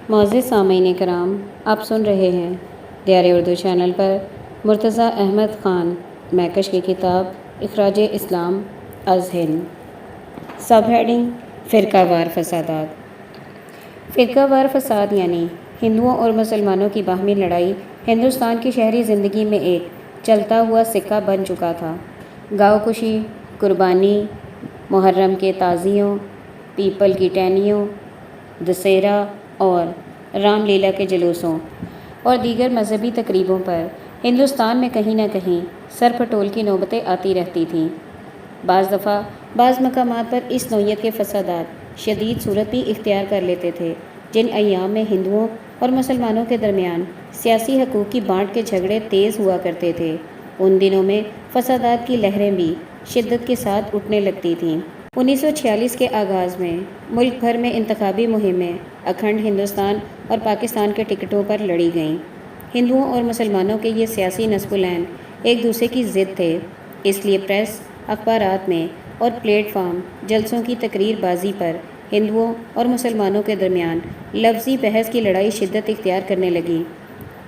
معزز سامعین کرام، آپ سن رہے ہیں دیار اردو چینل پر مرتضیٰ احمد خان میکش کی کتاب اخراج اسلام از ہند۔ سب ہیڈنگ فرقہ وار فسادات۔ فرقہ وار فساد یعنی ہندوؤں اور مسلمانوں کی باہمی لڑائی ہندوستان کی شہری زندگی میں ایک چلتا ہوا سکہ بن چکا تھا۔ گاؤ کشی، قربانی، محرم کے تعزیوں، پیپل کی ٹہنیوں، دسہرہ اور رام لیلا کے جلوسوں اور دیگر مذہبی تقریبوں پر ہندوستان میں کہیں نہ کہیں سر پھٹول کی نوبتیں آتی رہتی تھیں۔ بعض دفعہ بعض مقامات پر اس نوعیت کے فسادات شدید صورت بھی اختیار کر لیتے تھے۔ جن ایام میں ہندوؤں اور مسلمانوں کے درمیان سیاسی حقوق کی بانٹ کے جھگڑے تیز ہوا کرتے تھے، ان دنوں میں فسادات کی لہریں بھی شدت کے ساتھ اٹھنے لگتی تھیں۔ 1946 کے آغاز میں ملک بھر میں انتخابی مہمیں اکھنڈ ہندوستان اور پاکستان کے ٹکٹوں پر لڑی گئیں۔ ہندوؤں اور مسلمانوں کے یہ سیاسی نصب العین ایک دوسرے کی ضد تھے، اس لیے پریس، اخبارات میں اور پلیٹ فارم جلسوں کی تقریر بازی پر ہندوؤں اور مسلمانوں کے درمیان لفظی بحث کی لڑائی شدت اختیار کرنے لگی۔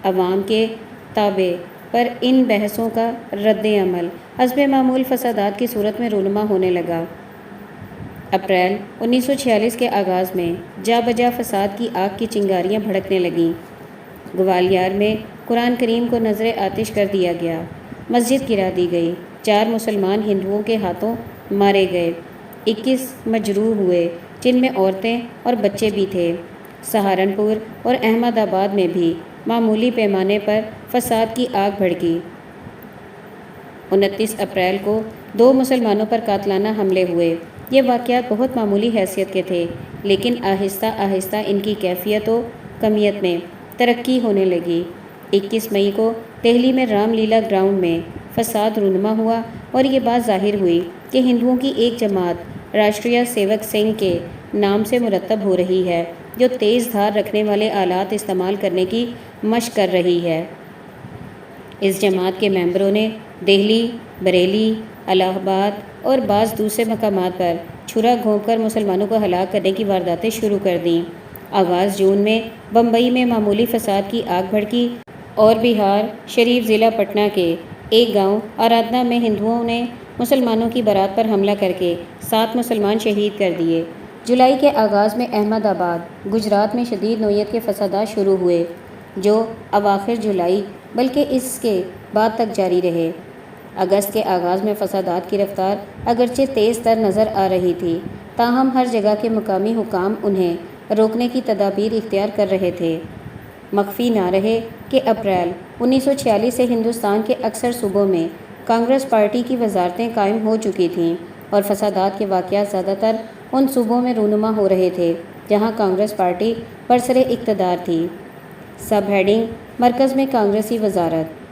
عوام کے تابع پر ان بحثوں کا رد عمل حسب معمول فسادات کی صورت میں رونما ہونے لگا۔ اپریل 1946 کے آغاز میں جا بجا فساد کی آگ کی چنگاریاں بھڑکنے لگیں۔ گوالیار میں قرآن کریم کو نظر آتش کر دیا گیا، مسجد گرا دی گئی، 4 مسلمان ہندوؤں کے ہاتھوں مارے گئے، 21 مجروح ہوئے جن میں عورتیں اور بچے بھی تھے۔ سہارنپور اور احمد آباد میں بھی معمولی پیمانے پر فساد کی آگ بھڑکی۔ 29 اپریل کو 2 مسلمانوں پر قاتلانہ حملے ہوئے۔ یہ واقعات بہت معمولی حیثیت کے تھے، لیکن آہستہ آہستہ ان کی کیفیت و کمیت میں ترقی ہونے لگی۔ 21 مئی کو دہلی میں رام لیلا گراؤنڈ میں فساد رونما ہوا اور یہ بات ظاہر ہوئی کہ ہندوؤں کی ایک جماعت راشٹریہ سیوک سنگھ کے نام سے مرتب ہو رہی ہے، جو تیز دھار رکھنے والے آلات استعمال کرنے کی مشق کر رہی ہے۔ اس جماعت کے ممبروں نے دہلی، بریلی، الہ آباد اور بعض دوسرے مقامات پر چھرا گھونپ کر مسلمانوں کو ہلاک کرنے کی وارداتیں شروع کر دیں۔ آغاز جون میں بمبئی میں معمولی فساد کی آگ بھڑکی اور بہار شریف ضلع پٹنہ کے ایک گاؤں آرادھنا میں ہندوؤں نے مسلمانوں کی بارات پر حملہ کر کے 7 مسلمان شہید کر دیے۔ جولائی کے آغاز میں احمد آباد، گجرات میں شدید نوعیت کے فسادات شروع ہوئے، جو اواخر جولائی بلکہ اس کے بعد تک جاری رہے۔ اگست کے آغاز میں فسادات کی رفتار اگرچہ تیز تر نظر آ رہی تھی، تاہم ہر جگہ کے مقامی حکام انہیں روکنے کی تدابیر اختیار کر رہے تھے۔ مخفی نہ رہے کہ اپریل 1946 سے ہندوستان کے اکثر صوبوں میں کانگریس پارٹی کی وزارتیں قائم ہو چکی تھیں اور فسادات کے واقعات زیادہ تر ان صوبوں میں رونما ہو رہے تھے جہاں کانگریس پارٹی برسر اقتدار تھی۔ سب ہیڈنگ مرکز میں کانگریسی وزارت۔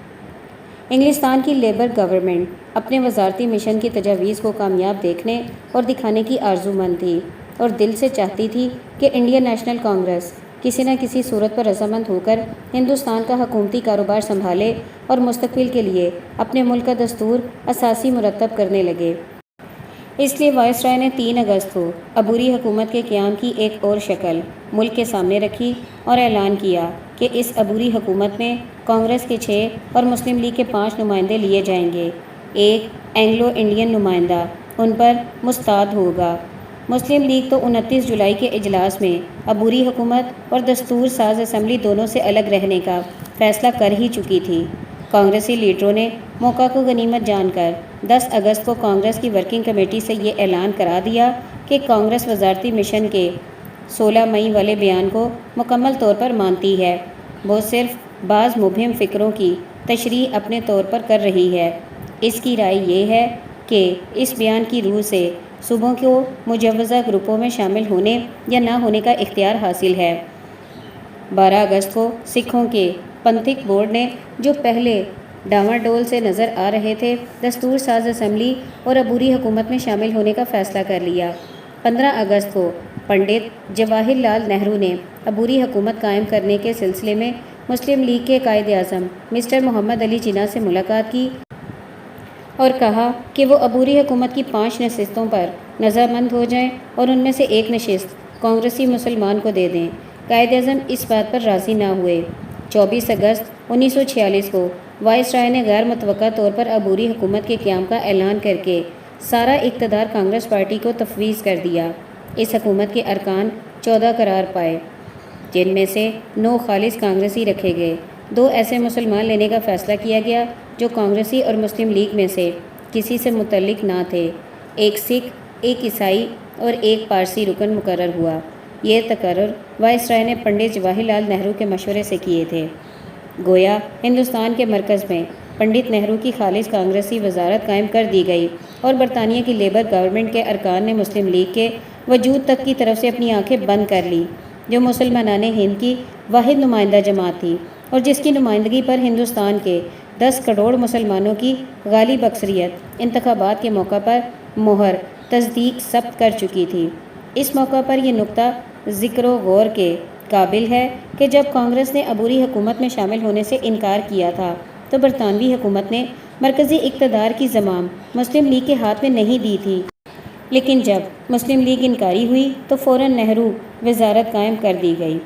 انگلستان کی لیبر گورنمنٹ اپنے وزارتی مشن کی تجاویز کو کامیاب دیکھنے اور دکھانے کی آرزومند تھی اور دل سے چاہتی تھی کہ انڈین نیشنل کانگریس کسی نہ کسی صورت پر رضامند ہو کر ہندوستان کا حکومتی کاروبار سنبھالے اور مستقبل کے لیے اپنے ملک کا دستور اساسی مرتب کرنے لگے۔ اس لیے وائسرائے نے 3 اگست کو عبوری حکومت کے قیام کی ایک اور شکل ملک کے سامنے رکھی اور اعلان کیا کہ اس عبوری حکومت میں کانگریس کے 6 اور مسلم لیگ کے 5 نمائندے لیے جائیں گے۔ ایک اینگلو انڈین نمائندہ ان پر مستعد ہوگا۔ مسلم لیگ تو 29 جولائی کے اجلاس میں عبوری حکومت اور دستور ساز اسمبلی دونوں سے الگ رہنے کا فیصلہ کر ہی چکی تھی۔ کانگریسی لیڈروں نے موقع کو غنیمت جان کر 10 اگست کو کانگریس کی ورکنگ کمیٹی سے یہ اعلان کرا دیا کہ کانگریس وزارتی مشن کے 16 مئی والے بیان کو مکمل طور پر مانتی ہے، وہ صرف بعض مبہم فکروں کی تشریح اپنے طور پر کر رہی ہے۔ اس کی رائے یہ ہے کہ اس بیان کی روح سے صوبوں کو مجوزہ گروپوں میں شامل ہونے یا نہ ہونے کا اختیار حاصل ہے۔ 12 اگست کو سکھوں کے پنتھک بورڈ نے، جو پہلے ڈاواں ڈول سے نظر آ رہے تھے، دستور ساز اسمبلی اور عبوری حکومت میں شامل ہونے کا فیصلہ کر لیا۔ 15 اگست کو پنڈت جواہر لال نہرو نے عبوری حکومت قائم کرنے کے سلسلے میں مسلم لیگ کے قائد اعظم مسٹر محمد علی جناح سے ملاقات کی اور کہا کہ وہ عبوری حکومت کی 5 نشستوں پر رضامند ہو جائیں اور ان میں سے ایک نشست کانگریسی مسلمان کو دے دیں۔ قائد اعظم اس بات پر راضی نہ ہوئے۔ 24 اگست 1946 کو وائس رائے نے غیر متوقع طور پر عبوری حکومت کے قیام کا اعلان کر کے سارا اقتدار کانگریس پارٹی کو تفویض کر دیا۔ اس حکومت کے ارکان 14 قرار پائے، جن میں سے 9 خالص کانگریسی رکھے گئے۔ 2 ایسے مسلمان لینے کا فیصلہ کیا گیا جو کانگریسی اور مسلم لیگ میں سے کسی سے متعلق نہ تھے۔ 1 سکھ، 1 عیسائی اور 1 پارسی رکن مقرر ہوا۔ یہ تقرر وائس رائے نے پنڈت جواہر لال نہرو کے مشورے سے کیے تھے۔ گویا ہندوستان کے مرکز میں پنڈت نہرو کی خالص کانگریسی وزارت قائم کر دی گئی اور برطانیہ کی لیبر گورنمنٹ کے ارکان نے مسلم لیگ کے وجود تک کی طرف سے اپنی آنکھیں بند کر لیں، جو مسلمانان ہند کی واحد نمائندہ جماعت تھی اور جس کی نمائندگی پر ہندوستان کے 10 کروڑ مسلمانوں کی غالب اکثریت انتخابات کے موقع پر مہر تصدیق ثبت کر چکی تھی۔ اس موقع پر یہ نقطہ ذکر و غور کے قابل ہے کہ جب کانگریس نے عبوری حکومت میں شامل ہونے سے انکار کیا تھا تو برطانوی حکومت نے مرکزی اقتدار کی زمام مسلم لیگ کے ہاتھ میں نہیں دی تھی، لیکن جب مسلم لیگ انکاری ہوئی تو فوراً نہرو وزارت قائم کر دی گئی۔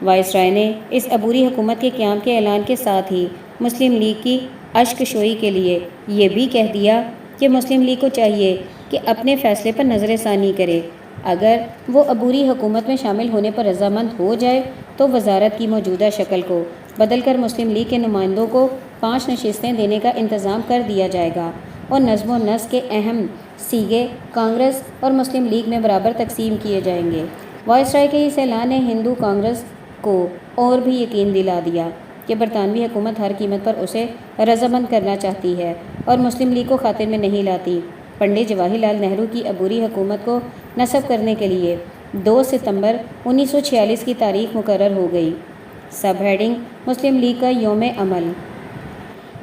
وائس رائے نے اس عبوری حکومت کے قیام کے اعلان کے ساتھ ہی مسلم لیگ کی اشک شوئی کے لیے یہ بھی کہہ دیا کہ مسلم لیگ کو چاہیے کہ اپنے فیصلے پر نظر ثانی کرے۔ اگر وہ عبوری حکومت میں شامل ہونے پر رضامند ہو جائے تو وزارت کی موجودہ شکل کو بدل کر مسلم لیگ کے نمائندوں کو 5 نشستیں دینے کا انتظام کر دیا جائے گا اور نظم و نسق کے اہم سیغے کانگریس اور مسلم لیگ میں برابر تقسیم کیے جائیں گے۔ وائس رائے کے اس اعلان نے ہندو کانگریس کو اور بھی یقین دلا دیا کہ برطانوی حکومت ہر قیمت پر اسے رضامند کرنا چاہتی ہے اور مسلم لیگ کو خاطر میں نہیں لاتی۔ پنڈت جواہر لال نہرو کی عبوری حکومت کو نصب کرنے کے لیے 2 ستمبر 1946 کی تاریخ مقرر ہو گئی۔ سب ہیڈنگ: مسلم لیگ کا یوم عمل۔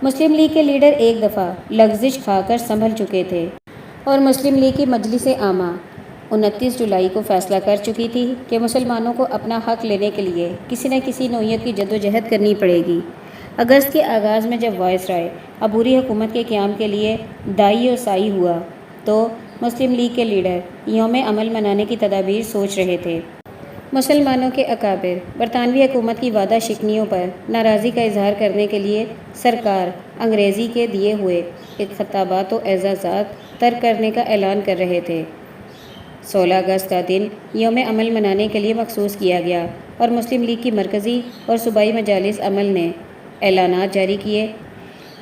مسلم لیگ کے لیڈر ایک دفعہ لغزش کھا کر سنبھل چکے تھے اور مسلم لیگ کی مجلس عامہ 29 جولائی کو فیصلہ کر چکی تھی کہ مسلمانوں کو اپنا حق لینے کے لیے کسی نہ کسی نوعیت کی جدوجہد کرنی پڑے گی۔ اگست کے آغاز میں جب وائس رائے عبوری حکومت کے قیام کے لیے دائی و سائی ہوا تو مسلم لیگ کے لیڈر یوم عمل منانے کی تدابیر سوچ رہے تھے۔ مسلمانوں کے اکابر برطانوی حکومت کی وعدہ شکنیوں پر ناراضی کا اظہار کرنے کے لیے سرکار انگریزی کے دیے ہوئے خطابات و اعزازات ترک کرنے کا اعلان کر رہے تھے۔ 16 اگست کا دن یوم عمل منانے کے لیے مخصوص کیا گیا اور مسلم لیگ کی مرکزی اور صوبائی مجالس عمل نے اعلانات جاری کیے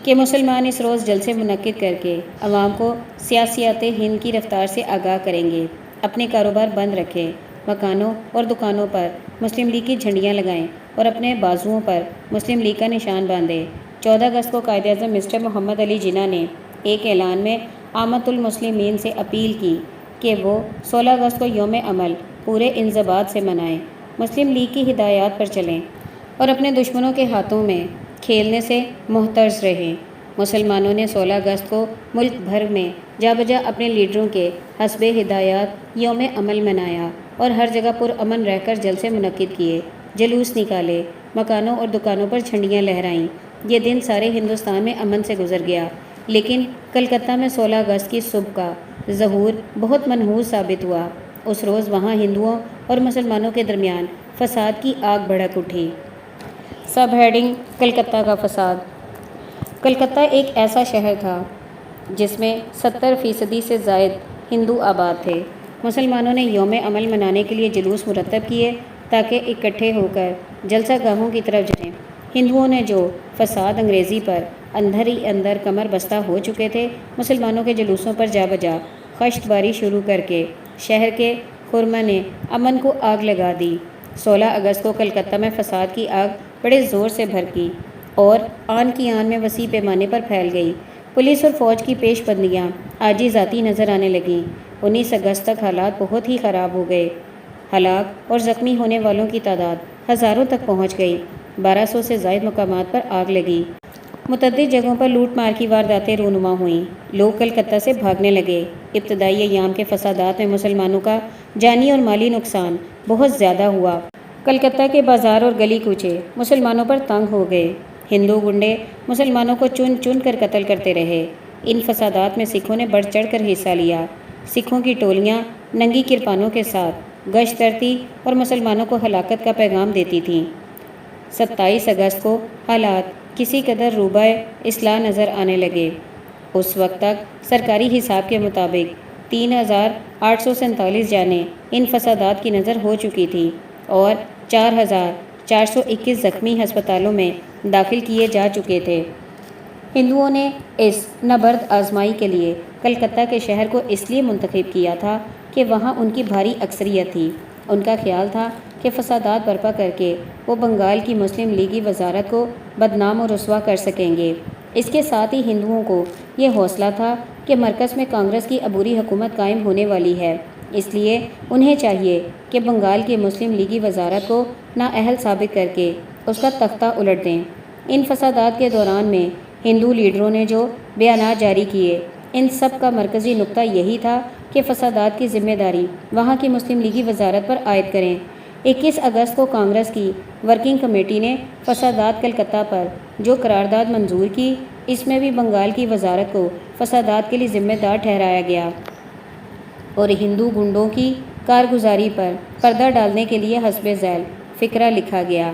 کہ مسلمان اس روز جلسے منعقد کر کے عوام کو سیاسیات ہند کی رفتار سے آگاہ کریں گے۔ اپنے کاروبار بند رکھیں، مکانوں اور دکانوں پر مسلم لیگ کی جھنڈیاں لگائیں اور اپنے بازوؤں پر مسلم لیگ کا نشان باندھیں۔ 14 اگست کو قائد اعظم مسٹر محمد علی جناح نے ایک اعلان میں عامۃ المسلمین سے اپیل کی کہ وہ 16 اگست کو یوم عمل پورے انضباط سے منائیں، مسلم لیگ کی ہدایات پر چلیں اور اپنے دشمنوں کے ہاتھوں میں کھیلنے سے محترز رہیں۔ مسلمانوں نے 16 اگست کو ملک بھر میں جا بجا اپنے لیڈروں کے حسب ہدایات یوم عمل منایا اور ہر جگہ پرامن رہ کر جلسے منعقد کیے، جلوس نکالے، مکانوں اور دکانوں پر جھنڈیاں لہرائیں۔ یہ دن سارے ہندوستان میں امن سے گزر گیا، لیکن کلکتہ میں 16 اگست کی صبح کا ظہور بہت منحوس ثابت ہوا۔ اس روز وہاں ہندوؤں اور مسلمانوں کے درمیان فساد کی آگ بھڑک اٹھی۔ سب ہیڈنگ: کلکتہ کا فساد۔ کلکتہ ایک ایسا شہر تھا جس میں 70% سے زائد ہندو آباد تھے۔ مسلمانوں نے یوم عمل منانے کے لیے جلوس مرتب کیے تاکہ اکٹھے ہو کر جلسہ گاہوں کی طرف جائیں۔ ہندوؤں نے جو فساد انگریزی پر اندر ہی اندر کمر بستہ ہو چکے تھے، مسلمانوں کے جلوسوں پر جا بجا خشت باری شروع کر کے شہر کے خرما نے امن کو آگ لگا دی۔ 16 اگست کو کلکتہ میں فساد کی آگ بڑے زور سے بھڑکی اور آن کی آن میں وسیع پیمانے پر پھیل گئی۔ پولیس اور فوج کی پیش بندیاں عاجزی ذاتی نظر آنے لگیں۔ 19 اگست تک حالات بہت ہی خراب ہو گئے۔ ہلاک اور زخمی ہونے والوں کی تعداد ہزاروں تک پہنچ گئی۔ 1200 سے زائد مقامات پر آگ لگی۔ متعدد جگہوں پر لوٹ مار کی وارداتیں رونما ہوئیں۔ لوگ کلکتہ سے بھاگنے لگے۔ ابتدائی ایام کے فسادات میں مسلمانوں کا جانی اور مالی نقصان بہت زیادہ ہوا۔ کلکتہ کے بازار اور گلی کوچے مسلمانوں پر تنگ ہو گئے۔ ہندو گنڈے مسلمانوں کو چن چن کر قتل کرتے رہے۔ ان فسادات میں سکھوں نے بڑھ چڑھ کر حصہ لیا۔ سکھوں کی ٹولیاں ننگی کرپانوں کے ساتھ گشت کرتی اور مسلمانوں کو ہلاکت کا پیغام دیتی تھیں۔ 27 اگست کو حالات کسی قدر روبہ اصلاح نظر آنے لگے۔ اس وقت تک سرکاری حساب کے مطابق 3,847 جانیں ان فسادات کی نظر ہو چکی تھیں اور 4,421 زخمی ہسپتالوں میں داخل کیے جا چکے تھے۔ ہندوؤں نے اس نبرد آزمائی کے لیے کلکتہ کے شہر کو اس لیے منتخب کیا تھا کہ وہاں ان کی بھاری اکثریت تھی۔ ان کا خیال تھا کہ فسادات برپا کر کے وہ بنگال کی مسلم لیگی وزارت کو بدنام و رسوا کر سکیں گے۔ اس کے ساتھ ہی ہندوؤں کو یہ حوصلہ تھا کہ مرکز میں کانگریس کی عبوری حکومت قائم ہونے والی ہے، اس لیے انہیں چاہیے کہ بنگال کی مسلم لیگی وزارت کو نااہل ثابت کر کے اس کا تختہ الٹ دیں۔ ان فسادات کے دوران میں ہندو لیڈروں نے جو بیانات جاری کیے، ان سب کا مرکزی نقطہ یہی تھا کہ فسادات کی ذمہ داری وہاں کی مسلم لیگی وزارت پر عائد کریں۔ 21 اگست کو کانگریس کی ورکنگ کمیٹی نے فسادات کلکتہ پر جو قرارداد منظور کی، اس میں بھی بنگال کی وزارت کو فسادات کے لیے ذمہ دار ٹھہرایا گیا اور ہندو گنڈوں کی کارگزاری پر پردہ ڈالنے کے لیے حسب ذیل فقرہ لکھا گیا۔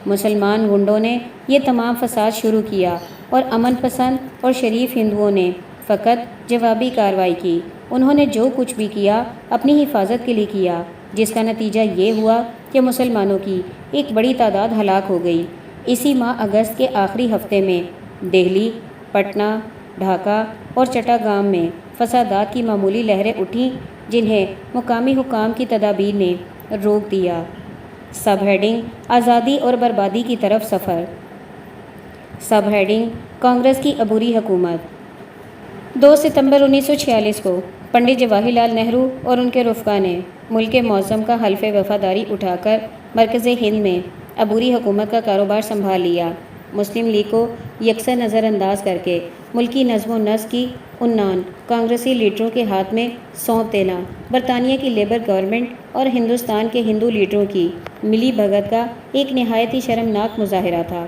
مسلمان گنڈوں نے یہ تمام فساد شروع کیا اور امن پسند اور شریف ہندوؤں نے فقط جوابی کارروائی کی۔ انہوں نے جو کچھ بھی کیا اپنی حفاظت کے لیے کیا، جس کا نتیجہ یہ ہوا کہ مسلمانوں کی ایک بڑی تعداد ہلاک ہو گئی۔ اسی ماہ اگست کے آخری ہفتے میں دہلی، پٹنہ، ڈھاکہ اور چٹاگام میں فسادات کی معمولی لہریں اٹھیں، جنہیں مقامی حکام کی تدابیر نے روک دیا۔ سب ہیڈنگ: آزادی اور بربادی کی طرف سفر۔ سب ہیڈنگ: کانگریس کی عبوری حکومت۔ 2 ستمبر 1946 کو پنڈت جواہر لال نہرو اور ان کے رفقا نے ملک معظم کا حلف وفاداری اٹھا کر مرکز ہند میں عبوری حکومت کا کاروبار سنبھال لیا۔ مسلم لیگ کو یکسر نظر انداز کر کے ملکی نظم و نسق کی عنان کانگریسی لیڈروں کے ہاتھ میں سونپ دینا برطانیہ کی لیبر گورنمنٹ اور ہندوستان کے ہندو لیڈروں کی ملی بھگت کا ایک نہایت ہی شرمناک مظاہرہ تھا۔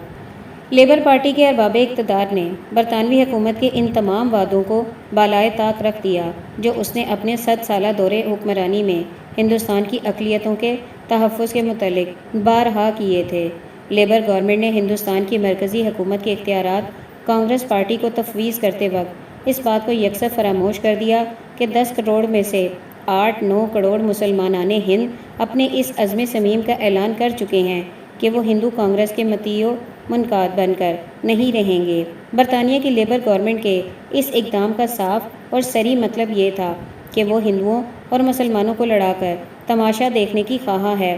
لیبر پارٹی کے ارباب اقتدار نے برطانوی حکومت کے ان تمام وعدوں کو بالائے طاق رکھ دیا جو اس نے اپنے 100 سالہ دور حکمرانی میں ہندوستان کی اقلیتوں کے تحفظ کے متعلق بارہا کیے تھے۔ لیبر گورنمنٹ نے ہندوستان کی مرکزی حکومت کے اختیارات کانگریس پارٹی کو تفویض کرتے وقت اس بات کو یکسر فراموش کر دیا کہ 10 کروڑ میں سے 8-9 کروڑ مسلمانان ہند اپنے اس عزم صمیم کا اعلان کر چکے ہیں کہ وہ ہندو کانگریس کے مطیع و منقاد بن کر نہیں رہیں گے۔ برطانیہ کی لیبر گورنمنٹ کے اس اقدام کا صاف اور صریح مطلب یہ تھا کہ وہ ہندوؤں اور مسلمانوں کو لڑا کر تماشا دیکھنے کی خواہاں ہے،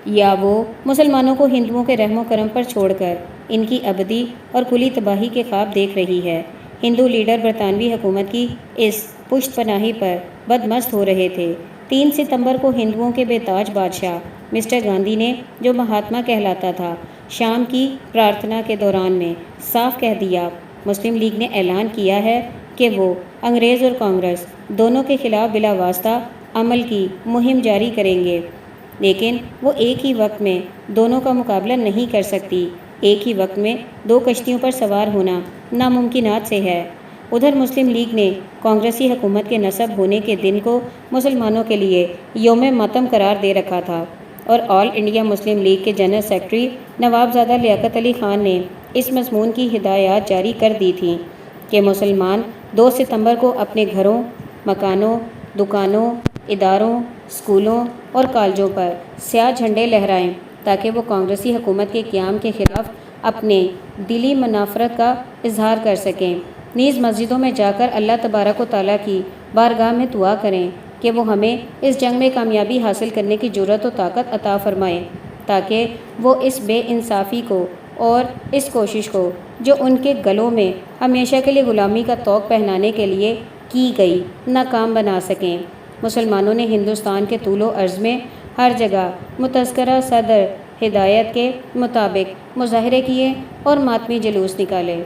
یا وہ مسلمانوں کو ہندوؤں کے رحم و کرم پر چھوڑ کر ان کی ابدی اور کلی تباہی کے خواب دیکھ رہی ہے۔ ہندو لیڈر برطانوی حکومت کی اس پشت پناہی پر بدمست ہو رہے تھے۔ 3 ستمبر کو ہندوؤں کے بے تاج بادشاہ مسٹر گاندھی نے، جو مہاتما کہلاتا تھا، شام کی پرارتھنا کے دوران میں صاف کہہ دیا، مسلم لیگ نے اعلان کیا ہے کہ وہ انگریز اور کانگریس دونوں کے خلاف بلا واسطہ عمل کی مہم جاری کریں گے، لیکن وہ ایک ہی وقت میں دونوں کا مقابلہ نہیں کر سکتی۔ ایک ہی وقت میں 2 کشتیوں پر سوار ہونا ناممکنات سے ہے۔ ادھر مسلم لیگ نے کانگریسی حکومت کے نصب ہونے کے دن کو مسلمانوں کے لیے یوم ماتم قرار دے رکھا تھا اور آل انڈیا مسلم لیگ کے جنرل سیکرٹری نواب زادہ لیاقت علی خان نے اس مضمون کی ہدایات جاری کر دی تھیں کہ مسلمان 2 ستمبر کو اپنے گھروں، مکانوں، دکانوں، اداروں، اسکولوں اور کالجوں پر سیاہ جھنڈے لہرائیں تاکہ وہ کانگریسی حکومت کے قیام کے خلاف اپنے دلی منافرت کا اظہار کر سکیں۔ نیز مسجدوں میں جا کر اللہ تبارک و تعالیٰ کی بارگاہ میں دعا کریں کہ وہ ہمیں اس جنگ میں کامیابی حاصل کرنے کی جرأت و طاقت عطا فرمائے، تاکہ وہ اس بے انصافی کو اور اس کوشش کو جو ان کے گلوں میں ہمیشہ کے لیے غلامی کا طوق پہنانے کے لیے کی گئی ناکام بنا سکیں۔ مسلمانوں نے ہندوستان کے طول و عرض میں ہر جگہ متذکرہ صدر ہدایت کے مطابق مظاہرے کیے اور ماتمی جلوس نکالے۔